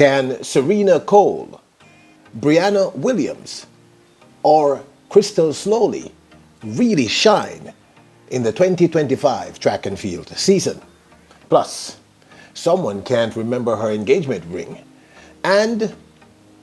Can Serena Cole, Briana Williams, or Krystal Sloley really shine in the 2025 track and field season? Plus, someone can't remember her engagement ring. And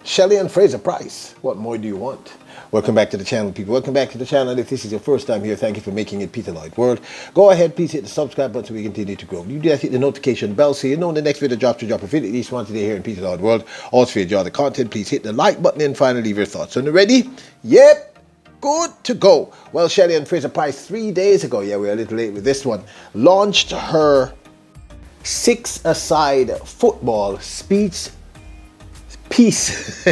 Shelly and FRASER-PRYCE, what more do you want? Welcome back to the channel, people. Welcome back to the channel. If this is your first time here, thank you for making it Peter Lloyd World. Go ahead, please hit the subscribe button so we continue to grow. You do that, hit the notification bell so you know when the next video drops to drop a video at least once a day here in Peter Lloyd World. Also, if you enjoy the content, please hit the like button and finally leave your thoughts. So, ready? Yep. Good to go. Well, Shelly and FRASER-PRYCE 3 days ago, yeah, we're a little late with this one, launched her six-a-side football speech peace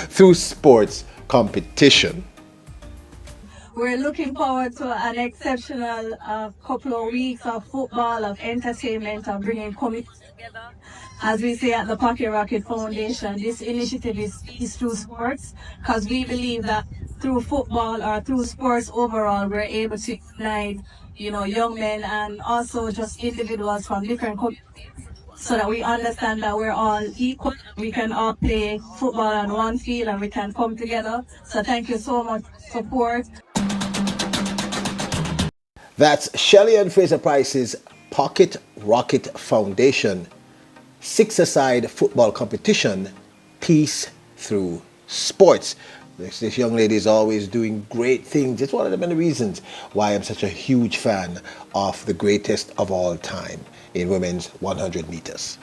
through sports competition. We're looking forward to an exceptional couple of weeks of football, of entertainment, of bringing community together. As we say at the Pocket Rocket Foundation, this initiative is peace through sports, because we believe that through football or through sports overall, we're able to unite, young men and also just individuals from different communities, so that we understand that we're all equal. We can all play football on one field and we can come together. So thank you so much for support. That's Shelly and FRASER-PRYCE's Pocket Rocket Foundation six-a-side football competition, peace through sports. This young lady is always doing great things. It's one of the many reasons why I'm such a huge fan of the greatest of all time in women's 100 meters.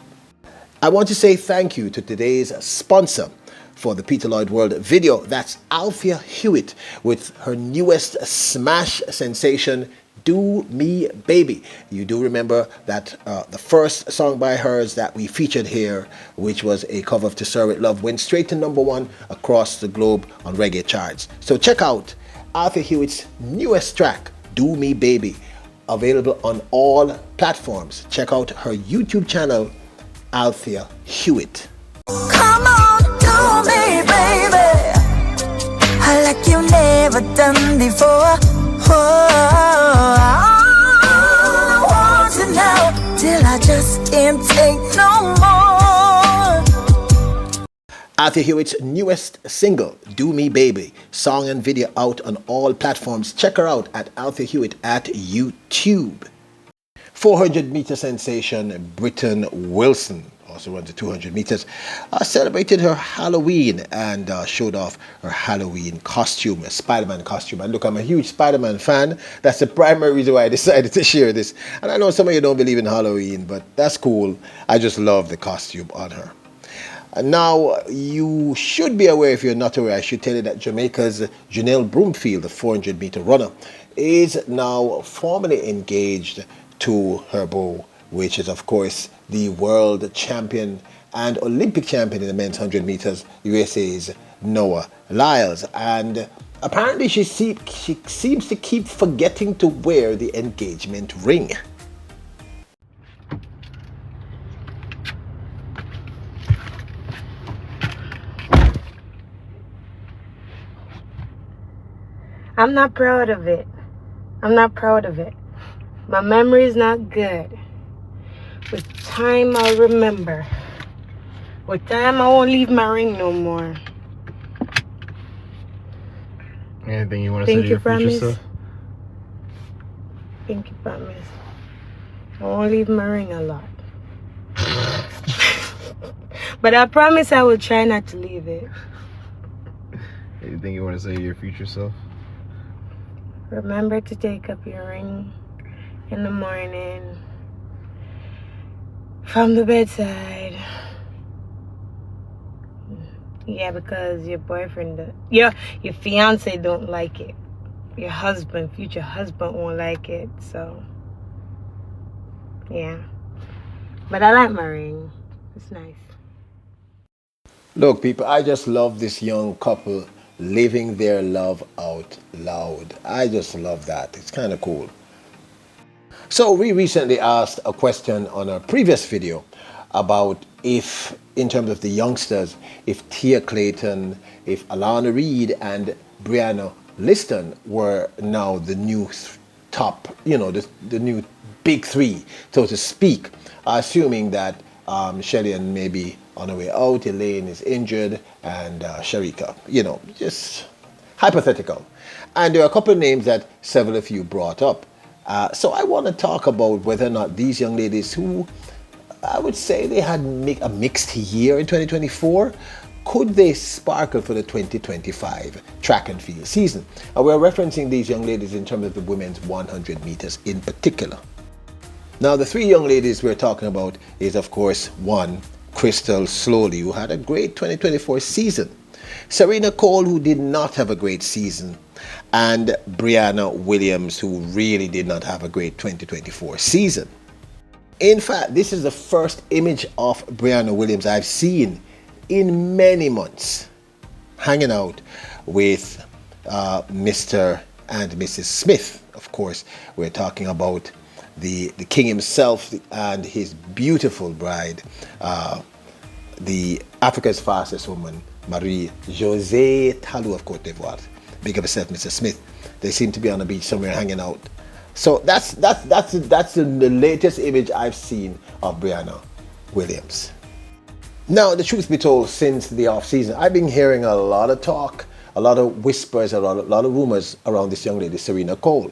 I want to say thank you to today's sponsor for the Peter Lloyd World video. That's Althea Hewitt with her newest smash sensation, Do Me Baby. You do remember that the first song by hers that we featured here, which was a cover of To Serve With Love, went straight to #1 across the globe on reggae charts. So check out Althea Hewitt's newest track, Do Me Baby, available on all platforms. Check out her YouTube channel, Althea Hewitt. Come on, do me, baby, like you never done before. I want you now till I just can't take no more. Althea Hewitt's newest single, Do Me Baby, song and video out on all platforms. Check her out at Althea Hewitt at YouTube. 400-meter sensation Britton Wilson, also runs the 200 meters, celebrated her Halloween and showed off her Halloween costume, a Spider-Man costume. And look, I'm a huge Spider-Man fan. That's the primary reason why I decided to share this. And I know some of you don't believe in Halloween, but that's cool. I just love the costume on her. Now, you should be aware, if you're not aware, I should tell you that Jamaica's JUNELLE Bromfield, the 400-meter runner, is now formally engaged to her beau, which is, of course, the world champion and Olympic champion in the men's 100 meters, USA's Noah Lyles. And apparently she seems to keep forgetting to wear the engagement ring. I'm not proud of it. I'm not proud of it. My memory is not good. With time, I'll remember. With time, I won't leave my ring no more. Anything you want to say to your future self? Thank you, promise. I won't leave my ring a lot. But I promise I will try not to leave it. Anything you want to say to your future self? Remember to take up your ring in the morning from the bedside. Yeah, because your boyfriend, your fiance don't like it. Your husband, future husband won't like it. So, yeah. But I like my ring. It's nice. Look, people, I just love this young couple living their love out loud. I just love that. It's kind of cool. So we recently asked a question on our previous video about if, in terms of the youngsters, if Tia Clayton, if Alana Reid and Brianna Liston were now the new top, the new big three, so to speak, assuming that Shelly-ANN may be on her way out, Elaine is injured, and Sharika, just hypothetical. And there are a couple of names that several of you brought up. So I want to talk about whether or not these young ladies who I would say they had a mixed year in 2024, could they sparkle for the 2025 track and field season? And we're referencing these young ladies in terms of the women's 100 meters in particular. Now, the three young ladies we're talking about is, of course, one, Krystal Sloley, who had a great 2024 season. Serena Cole, who did not have a great season. And Briana Williams, who really did not have a great 2024 season. In fact, this is the first image of Briana Williams I've seen in many months hanging out with Mr. and Mrs. Smith. Of course, we're talking about the king himself and his beautiful bride, the Africa's fastest woman, Marie-Josée Talou of Côte d'Ivoire. Big up yourself, Mr. Smith. They seem to be on the beach somewhere hanging out. So that's the latest image I've seen of Briana Williams. Now, the truth be told, since the off season, I've been hearing a lot of talk, a lot of whispers, a lot of rumors around this young lady, Serena Cole.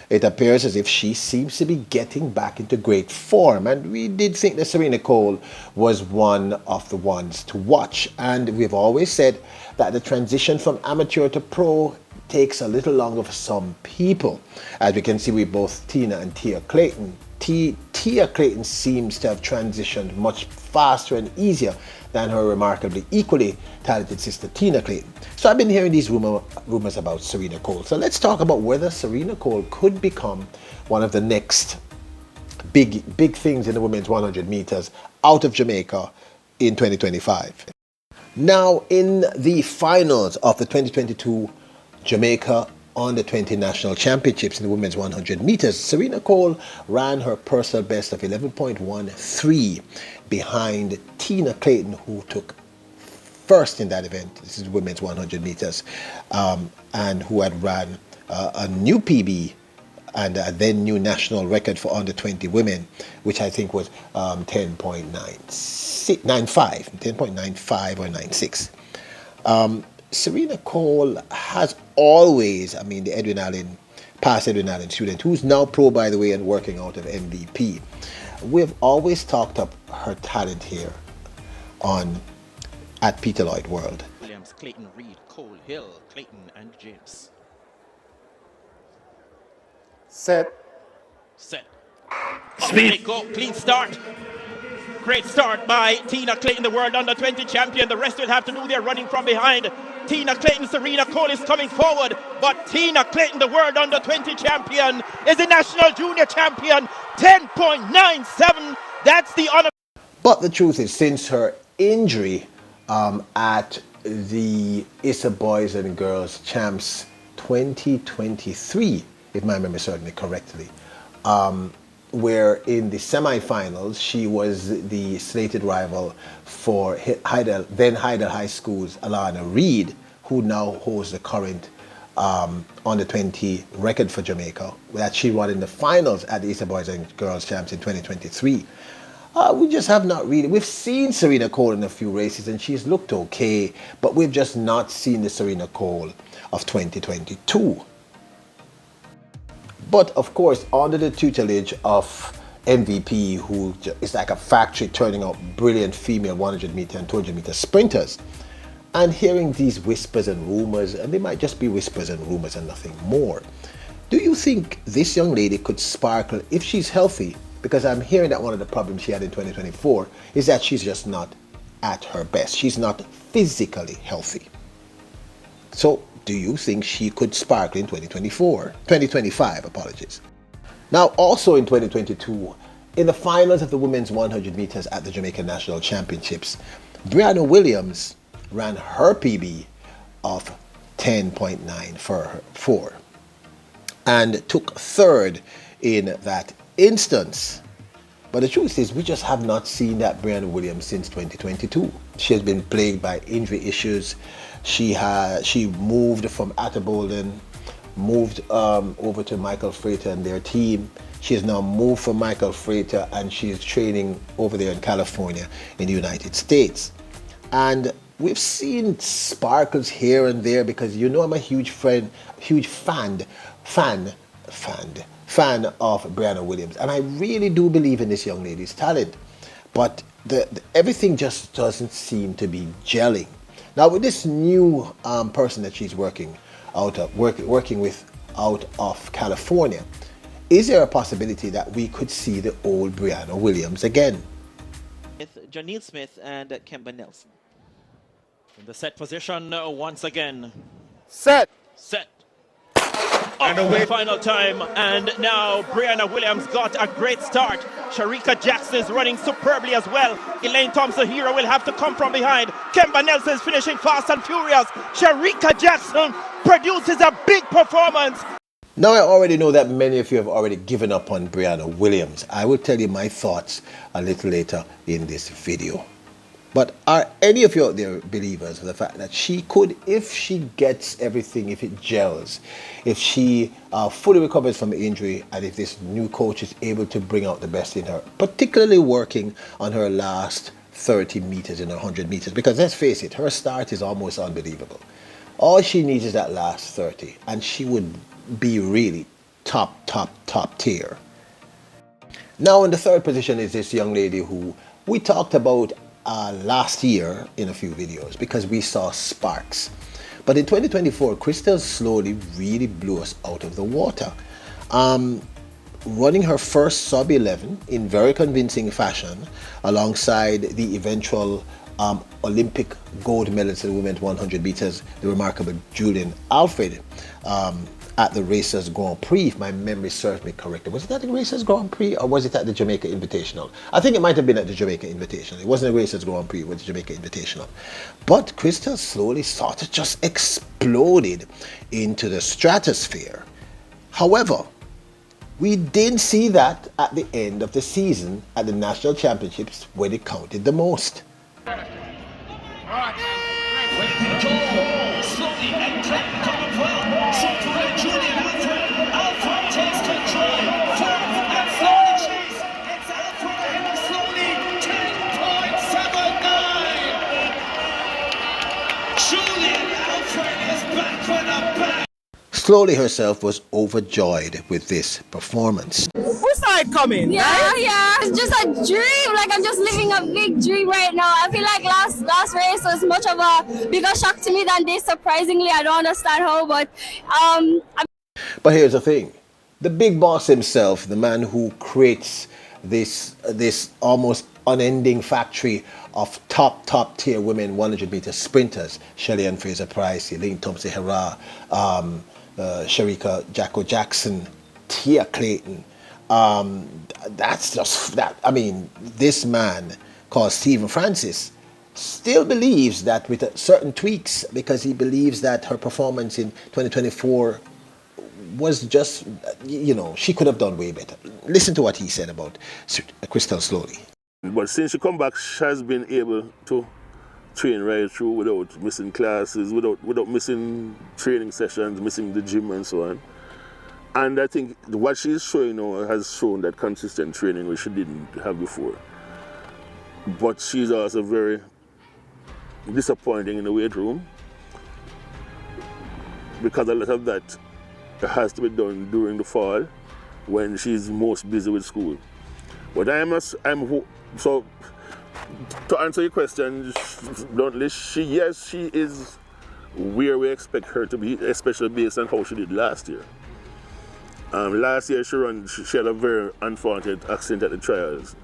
It appears as if she seems to be getting back into great form, and we did think that Serena Cole was one of the ones to watch. And we've always said that the transition from amateur to pro takes a little longer for some people. As we can see with both Tina and Tia Clayton. Tia Clayton seems to have transitioned much faster and easier than her remarkably equally talented sister Tina Clayton. So I've been hearing these rumors about Serena Cole. So let's talk about whether Serena Cole could become one of the next big things in the women's 100 meters out of Jamaica in 2025. Now, in the finals of the 2022 Jamaica Under 20 National Championships in the women's 100 meters, Serena Cole ran her personal best of 11.13 behind Tina Clayton, who took first in that event. This is women's 100 meters, and who had ran a new PB and a then new national record for under 20 women, which I think was 10.95 or 96. Serena Cole has always, the past Edwin Allen student, who's now pro, by the way, and working out of MVP. We've always talked up her talent here at Peter Lloyd World. Williams, Clayton, Reed, Cole, Hill, Clayton, and James. Set. Speed. Go, clean start. Great start by Tina Clayton, the world under 20 champion. The rest will have to do their running from behind. Tina Clayton, Serena Cole is coming forward, but Tina Clayton, the world under 20 champion, is the national junior champion. 10.97. That's the honor. But the truth is, since her injury at the ISA Boys and Girls Champs 2023, if my memory serves me correctly, where in the semifinals she was the slated rival for then Heidel High School's Alana Reed, who now holds the current under 20 record for Jamaica that she won in the finals at the ISA Boys and Girls Champs in 2023. We just have not really. We've seen Serena Cole in a few races and she's looked okay, but we've just not seen the Serena Cole of 2022. But of course, under the tutelage of MVP, who is like a factory turning out brilliant female 100 meter and 200 meter sprinters, and hearing these whispers and rumors, and they might just be whispers and rumors and nothing more. Do you think this young lady could sparkle if she's healthy? Because I'm hearing that one of the problems she had in 2024 is that she's just not at her best. She's not physically healthy. So do you think she could sparkle in 2025, apologies. Now, also in 2022, in the finals of the women's 100 meters at the Jamaican National Championships, Briana Williams ran her PB of 10.944 and took third in that instance. But the truth is, we just have not seen that Briana Williams since 2022. She has been plagued by injury issues. She moved from Atterbolden moved over to Michael Frater and their team. She has now moved from Michael Frater and she is training over there in California in the United States. And we've seen sparkles here and there because you know I'm a huge fan of Briana Williams, and I really do believe in this young lady's talent. But everything just doesn't seem to be gelling. Now with this new person that she's working with out of California, is there a possibility that we could see the old Briana Williams again? With Janelle Smith and Kemba Nelson. In the set position once again. Set. And the final time, and now Briana Williams got a great start. Sharika Jackson is running superbly as well. Elaine Thompson Hero will have to come from behind. Kemba Nelson is finishing fast and furious. Sharika Jackson produces a big performance. Now I already know that many of you have already given up on Briana Williams. I will tell you my thoughts a little later in this video. But are any of you out there believers of the fact that she could, if she gets everything, if it gels, if she fully recovers from the injury, and if this new coach is able to bring out the best in her, particularly working on her last 30 meters and 100 meters, because let's face it, her start is almost unbelievable. All she needs is that last 30, and she would be really top tier. Now in the third position is this young lady who we talked about last year in a few videos because we saw sparks. But in 2024, Krystal Sloley really blew us out of the water. Running her first sub-11 in very convincing fashion alongside the eventual Olympic gold medalist in the women's 100 meters, the remarkable Julian Alfred, at the Racers Grand Prix, if my memory serves me correctly. Was it at the Racers Grand Prix or was it at the Jamaica Invitational? I think it might have been at the Jamaica Invitational. It wasn't the Racers Grand Prix, it was the Jamaica Invitational. But Krystal Sloley sort of just exploded into the stratosphere. However, we didn't see that at the end of the season at the National Championships when it counted the most. Sloley herself was overjoyed with this performance. Who saw it coming? Yeah. It's just a dream. Like I'm just living a big dream right now. I feel like last race was much of a bigger shock to me than this. Surprisingly, I don't understand how, but But here's the thing: the big boss himself, the man who creates this almost unending factory of top tier women 100-meter sprinters, SHELLY-ANN FRASER-PRYCE, Elaine Thompson-Herah, Sharika Jackson, Tia Clayton. That's just that. I mean, this man called Stephen Francis still believes that with certain tweaks, because he believes that her performance in 2024 was just, you know, she could have done way better. Listen to what he said about Krystal Sloley. But since she come back, she has been able to train right through without missing classes, without missing training sessions, missing the gym and so on. And I think what she's showing now has shown that consistent training which she didn't have before. But she's also very disappointing in the weight room because a lot of that has to be done during the fall when she's most busy with school. But so to answer your question bluntly, she is where we expect her to be, especially based on how she did last year. Last year she had a very unfortunate accident at the trials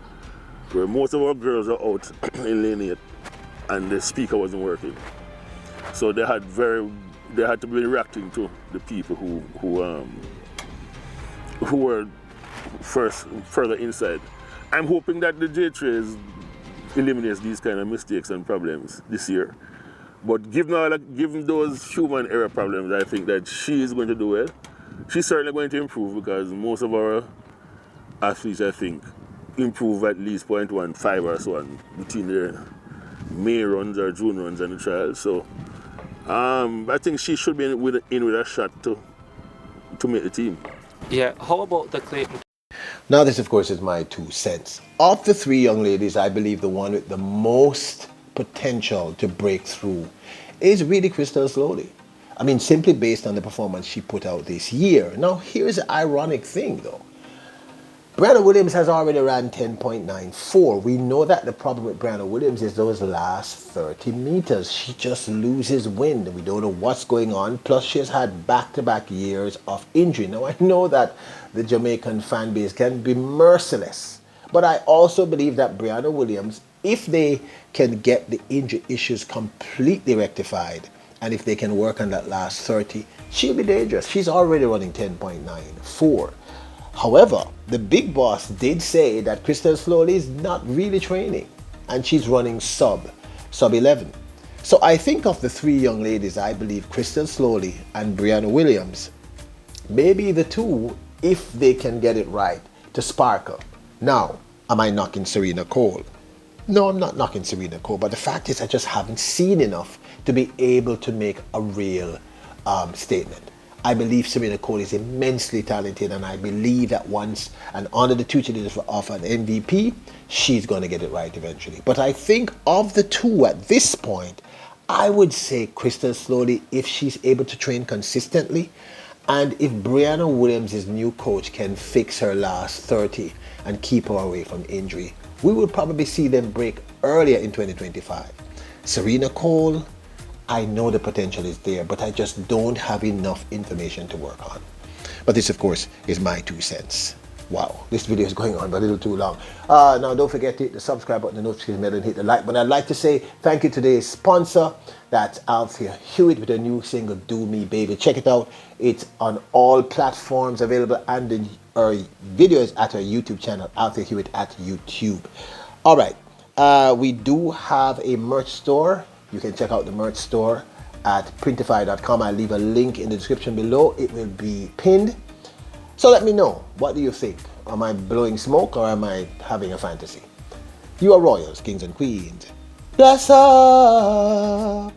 where most of our girls are out in lane 8 and the speaker wasn't working. So they had to be reacting to the people who were further inside. I'm hoping that the J3 eliminates these kind of mistakes and problems this year. But given those human error problems, I think that she is going to do well. She's certainly going to improve because most of our athletes, I think, improve at least 0.15 or so on between their May runs or June runs and the trials. So I think she should be in with a shot to to make the team. Yeah, how about the Clayton? Now this, of course, is my 2 cents. Of the 3 young ladies, I believe the one with the most potential to break through is really Krystal Sloley. I mean, simply based on the performance she put out this year. Now, here's the ironic thing, though. Briana Williams has already ran 10.94. We know that the problem with Briana Williams is those last 30 meters. She just loses wind. We don't know what's going on. Plus, she has had back-to-back years of injury. Now, I know that the Jamaican fan base can be merciless. But I also believe that Briana Williams, if they can get the injury issues completely rectified, and if they can work on that last 30, she'll be dangerous. She's already running 10.94. However, the big boss did say that Krystal Sloley is not really training and she's running sub 11. So I think of the 3 young ladies, I believe Krystal Sloley and Briana Williams may be the 2 if they can get it right to sparkle. Now, am I knocking Serena Cole? No, I'm not knocking Serena Cole, but the fact is I just haven't seen enough to be able to make a real statement. I believe Serena Cole is immensely talented, and I believe that once and under the tutelage of an MVP, she's going to get it right eventually. But I think of the 2 at this point, I would say Krystal Sloley, if she's able to train consistently, and if Briana Williams' new coach can fix her last 30 and keep her away from injury, we will probably see them break earlier in 2025. Serena Cole, I know the potential is there, but I just don't have enough information to work on. But this, of course, is my 2 cents. Wow, this video is going on a little too long. Now, don't forget to hit the subscribe button, the notification bell, and hit the like button. I'd like to say thank you to today's sponsor. That's Althea Hewitt with a new single, Do Me Baby. Check it out. It's on all platforms available, and our video is at our YouTube channel, Althea Hewitt at YouTube. All right, we do have a merch store. You can check out the merch store at printify.com. I'll leave a link in the description below. It will be pinned. So let me know, what do you think? Am I blowing smoke or am I having a fantasy? You are royals, kings and queens. Bless up!